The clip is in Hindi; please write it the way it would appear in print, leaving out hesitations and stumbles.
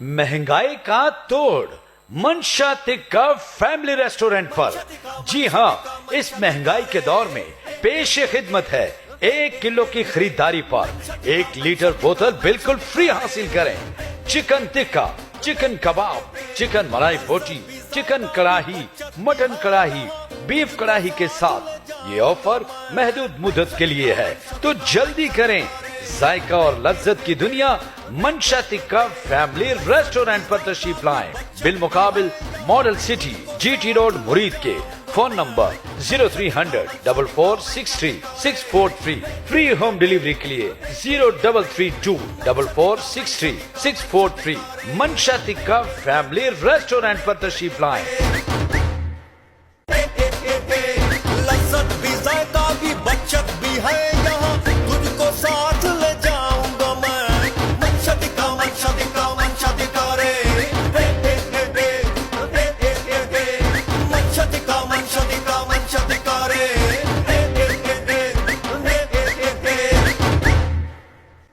महंगाई का तोड़ मंशा टिक्का फैमिली रेस्टोरेंट पर। जी हाँ, इस महंगाई के दौर में पेश खिदमत है 1 किलो की खरीदारी पर 1 लीटर बोतल बिल्कुल फ्री हासिल करें। चिकन टिक्का, चिकन कबाब, चिकन मलाई बोटी, चिकन कड़ाही, मटन कड़ाही, बीफ कड़ाही के साथ ये ऑफर महदूद मुद्दत के लिए है, तो जल्दी करें। जायका और लज्जत की दुनिया मंशा टिक्का फैमिली रेस्टोरेंट पर तशरीफ लाएं। बिल मुकाबिल model city, GT road, Muridke. Phone number 0300 4463 643। Free home delivery के लिए 0332 4463 643। मंशा टिक्का फैमिली रेस्टोरेंट पर तशरीफ लाएं।